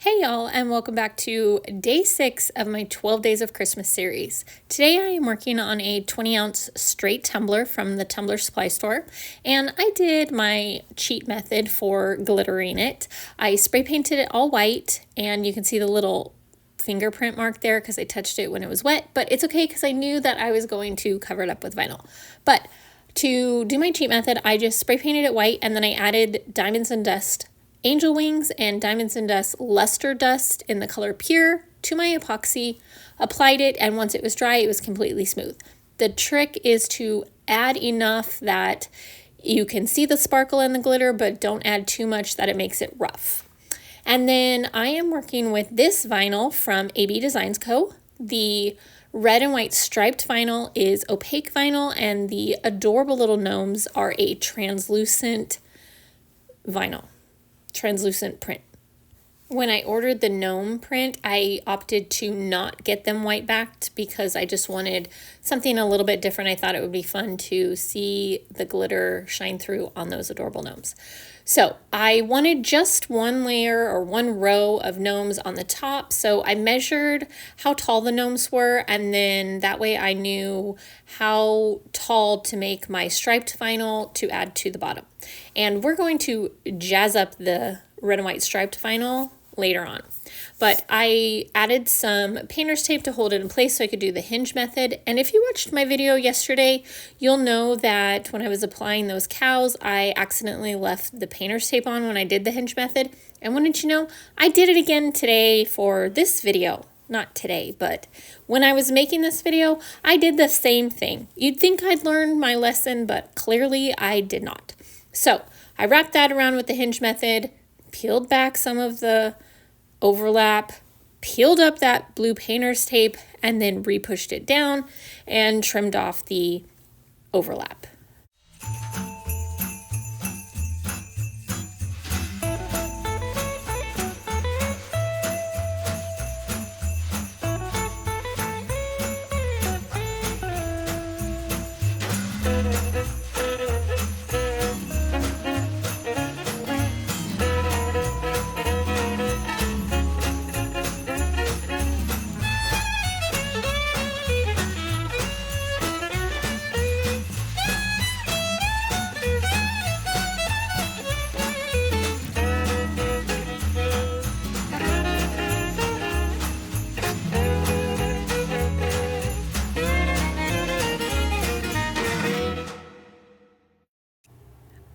Hey y'all, and welcome back to day 6 of my 12 Days of Christmas series. Today I am working on a 20-ounce straight tumbler from the Tumbler supply store, and I did my cheat method for glittering it. I spray painted it all white, and you can see the little fingerprint mark there because I touched it when it was wet, but it's okay because I knew that I was going to cover it up with vinyl. But to do my cheat method, I just spray painted it white, and then I added Diamonds and Dust Angel Wings and Diamonds and Dust Luster Dust in the color Pure to my epoxy, applied it, and once it was dry, it was completely smooth. The trick is to add enough that you can see the sparkle and the glitter, but don't add too much that it makes it rough. And then I am working with this vinyl from AB Designs Co. The red and white striped vinyl is opaque vinyl, and the adorable little gnomes are a translucent vinyl. Translucent print. When I ordered the gnome print, I opted to not get them white backed because I just wanted something a little bit different. I thought it would be fun to see the glitter shine through on those adorable gnomes. So I wanted just one layer or one row of gnomes on the top. So I measured how tall the gnomes were, and then that way I knew how tall to make my striped vinyl to add to the bottom. And we're going to jazz up the red and white striped vinyl later on. But I added some painter's tape to hold it in place so I could do the hinge method. And if you watched my video yesterday, you'll know that when I was applying those cows, I accidentally left the painter's tape on when I did the hinge method. And wouldn't you know, I did it again today for this video. Not today, but when I was making this video, I did the same thing. You'd think I'd learned my lesson, but clearly I did not. So I wrapped that around with the hinge method, peeled back some of the overlap, peeled up that blue painter's tape, and then re-pushed it down and trimmed off the overlap.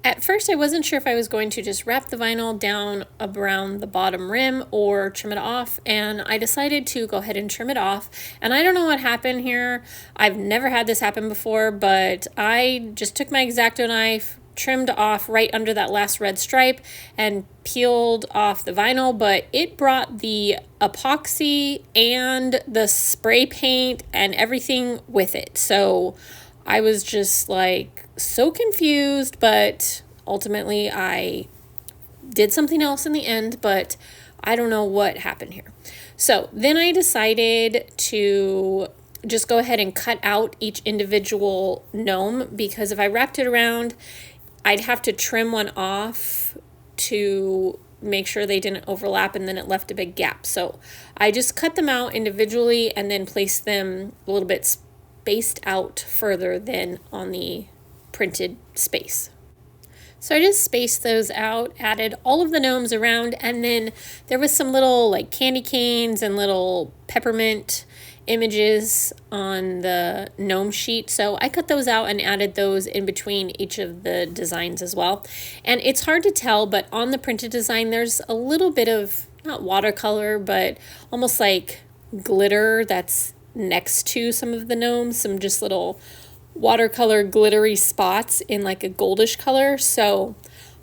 At first, I wasn't sure if I was going to just wrap the vinyl down around the bottom rim or trim it off, and I decided to go ahead and trim it off. And I don't know what happened here. I've never had this happen before, but I just took my X-Acto knife, trimmed off right under that last red stripe, and peeled off the vinyl, but it brought the epoxy and the spray paint and everything with it. So I was just like so confused, but ultimately I did something else in the end, but I don't know what happened here. So then I decided to just go ahead and cut out each individual gnome, because if I wrapped it around, I'd have to trim one off to make sure they didn't overlap, and then it left a big gap. So I just cut them out individually and then placed them a little bit spaced out further than on the printed space. So I just spaced those out, added all of the gnomes around, and then there was some little like candy canes and little peppermint images on the gnome sheet. So I cut those out and added those in between each of the designs as well. And it's hard to tell, but on the printed design, there's a little bit of, not watercolor, but almost like glitter that's next to some of the gnomes, some just little watercolor glittery spots in like a goldish color. So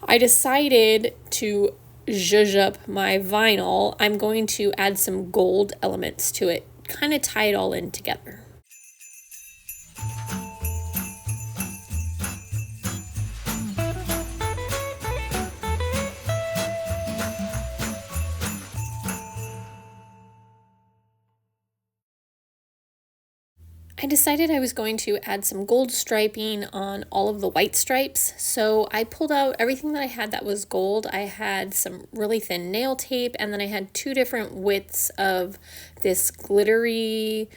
I decided to zhuzh up my vinyl. I'm going to add some gold elements to it, kind of tie it all in together. I decided I was going to add some gold striping on all of the white stripes, so I pulled out everything that I had that was gold. I had some really thin nail tape, and then I had two different widths of this glittery,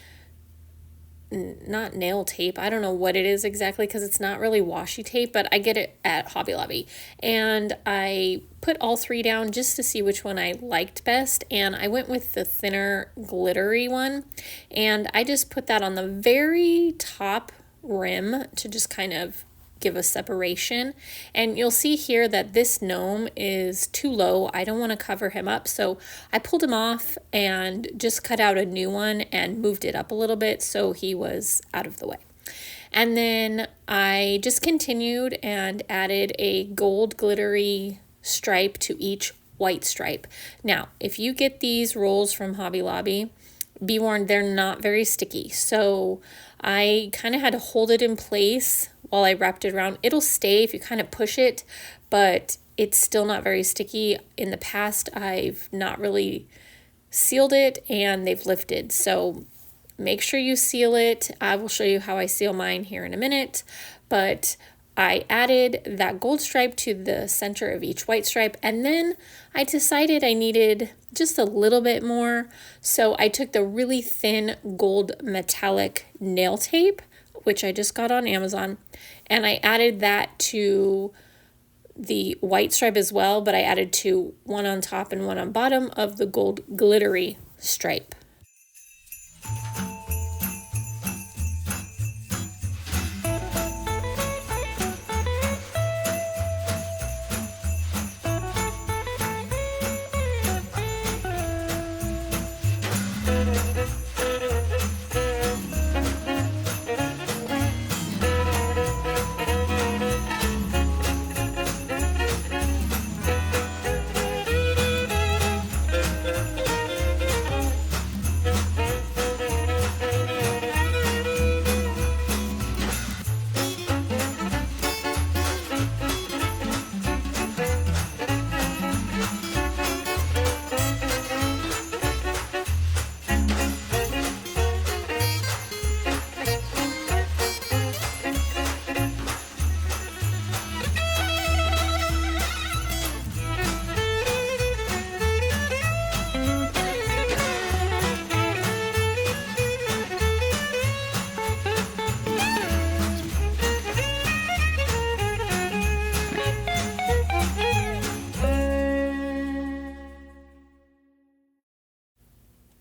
not nail tape, I don't know what it is exactly because it's not really washi tape, but I get it at Hobby Lobby. And I put all three down just to see which one I liked best, and I went with the thinner glittery one, and I just put that on the very top rim to just kind of give a separation. And you'll see here that this gnome is too low. I don't want to cover him up, so I pulled him off and just cut out a new one and moved it up a little bit so he was out of the way. And then I just continued and added a gold glittery stripe to each white stripe. Now, if you get these rolls from Hobby Lobby, be warned, they're not very sticky. So I kind of had to hold it in place while I wrapped it around. It'll stay if you kind of push it, but it's still not very sticky. In the past, I've not really sealed it and they've lifted. So make sure you seal it. I will show you how I seal mine here in a minute, but I added that gold stripe to the center of each white stripe, and then I decided I needed just a little bit more. So I took the really thin gold metallic nail tape, which I just got on Amazon, and I added that to the white stripe as well, but I added to one on top and one on bottom of the gold glittery stripe.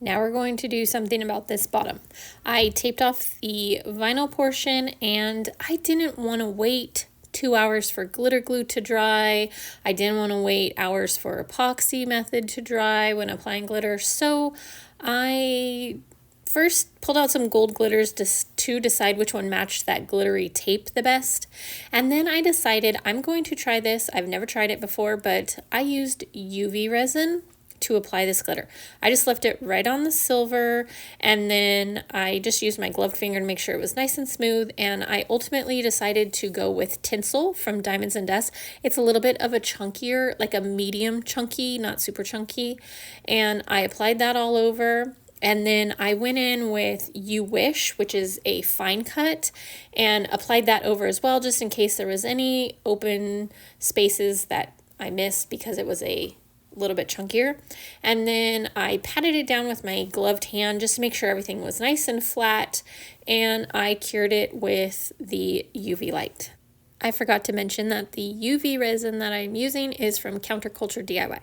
Now we're going to do something about this bottom. I taped off the vinyl portion, and I didn't want to wait 2 hours for glitter glue to dry. I didn't want to wait hours for epoxy method to dry when applying glitter. So I first pulled out some gold glitters to decide which one matched that glittery tape the best. And then I decided I'm going to try this. I've never tried it before, but I used UV resin to apply this glitter. I just left it right on the silver, and then I just used my gloved finger to make sure it was nice and smooth, and I ultimately decided to go with tinsel from Diamonds and Dust. It's a little bit of a chunkier, like a medium chunky, not super chunky, and I applied that all over. And then I went in with You Wish, which is a fine cut, and applied that over as well, just in case there was any open spaces that I missed because it was a little bit chunkier. And then I patted it down with my gloved hand just to make sure everything was nice and flat, and I cured it with the UV light. I forgot to mention that the UV resin that I'm using is from Counterculture DIY.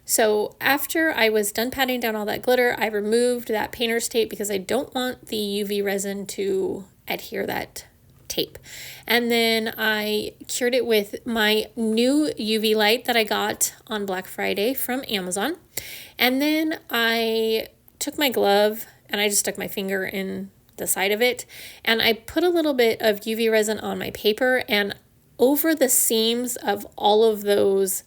So after I was done patting down all that glitter, I removed that painter's tape because I don't want the UV resin to adhere that tape. And then I cured it with my new UV light that I got on Black Friday from Amazon. And then I took my glove and I just stuck my finger in the side of it, and I put a little bit of UV resin on my paper, and over the seams of all of those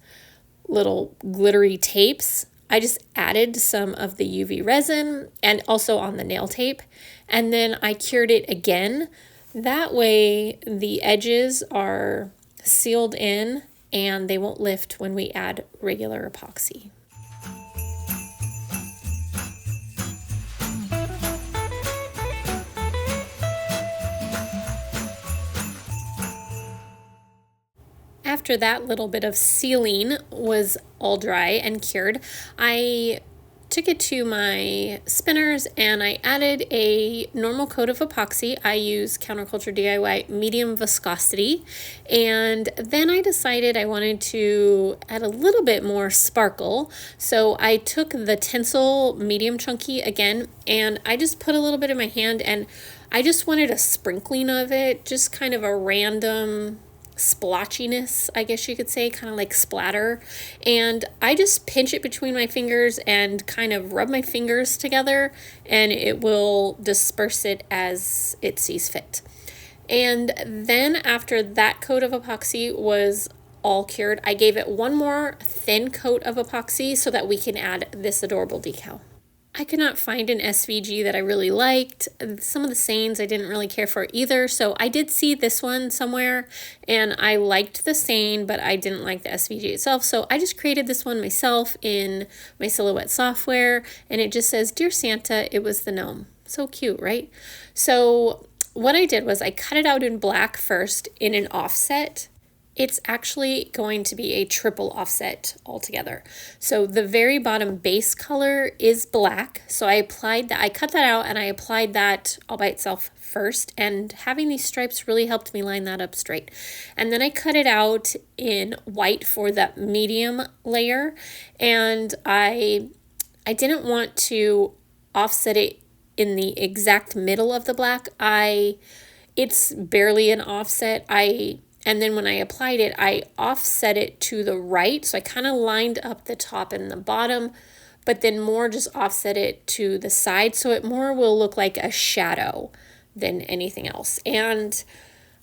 little glittery tapes, I just added some of the UV resin and also on the nail tape, and then I cured it again. That way the edges are sealed in and they won't lift when we add regular epoxy. after that little bit of sealing was all dry and cured, I took it to my spinners and I added a normal coat of epoxy. I use Counterculture DIY medium viscosity, and then I decided I wanted to add a little bit more sparkle. So I took the Tinsel medium chunky again, and I just put a little bit in my hand, and I just wanted a sprinkling of it, just kind of a random splotchiness, I guess you could say, kind of like splatter. And I just pinch it between my fingers and kind of rub my fingers together, and it will disperse it as it sees fit. And then after that coat of epoxy was all cured, I gave it one more thin coat of epoxy so that we can add this adorable decal. I could not find an SVG that I really liked. Some of the Sains I didn't really care for either, so I did see this one somewhere, and I liked the Sain, but I didn't like the SVG itself, so I just created this one myself in my Silhouette software, and it just says, "Dear Santa, it was the gnome." So cute, right? So what I did was I cut it out in black first in an offset. It's actually going to be a triple offset altogether. So the very bottom base color is black. So I applied that, I cut that out and I applied that all by itself first. And having these stripes really helped me line that up straight. And then I cut it out in white for the medium layer. And I didn't want to offset it in the exact middle of the black. It's barely an offset. And then when I applied it, I offset it to the right. So I kind of lined up the top and the bottom, but then more just offset it to the side. So it more will look like a shadow than anything else. And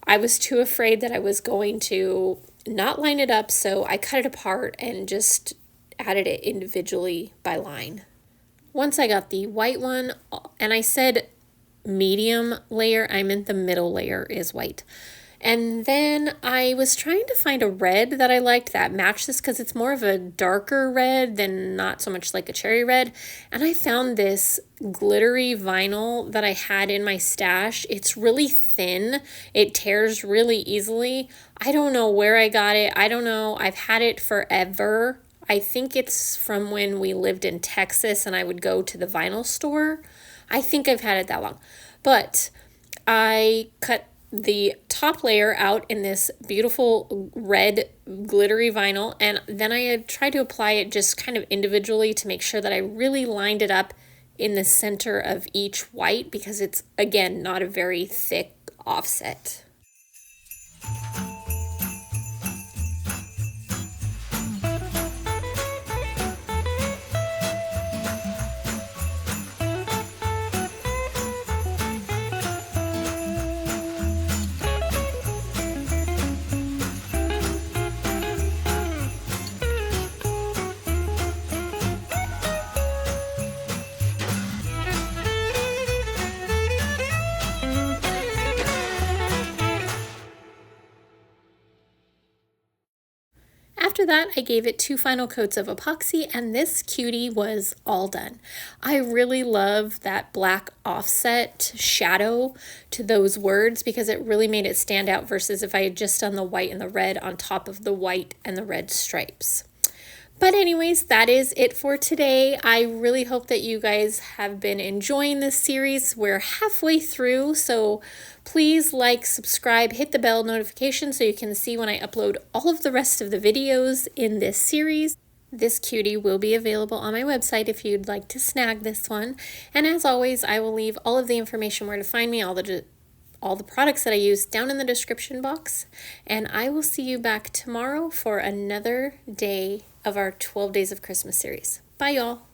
I was too afraid that I was going to not line it up. So I cut it apart and just added it individually by line. Once I got the white one, and I said medium layer, I meant the middle layer is white. And then I was trying to find a red that I liked that matched this because it's more of a darker red than not so much like a cherry red. And I found this glittery vinyl that I had in my stash. It's really thin. It tears really easily. I don't know where I got it. I don't know. I've had it forever. I think it's from when we lived in Texas and I would go to the vinyl store. I think I've had it that long. But I cut the top layer out in this beautiful red glittery vinyl, and then I had tried to apply it just kind of individually to make sure that I really lined it up in the center of each white, because it's, again, not a very thick offset. After that, I gave it 2 final coats of epoxy, and this cutie was all done. I really love that black offset shadow to those words because it really made it stand out versus if I had just done the white and the red on top of the white and the red stripes. But anyways, that is it for today. I really hope that you guys have been enjoying this series. We're halfway through, so please like, subscribe, hit the bell notification so you can see when I upload all of the rest of the videos in this series. This cutie will be available on my website if you'd like to snag this one. And as always, I will leave all of the information where to find me, all the products that I use down in the description box. And I will see you back tomorrow for another day of our 12 Days of Christmas series. Bye, y'all.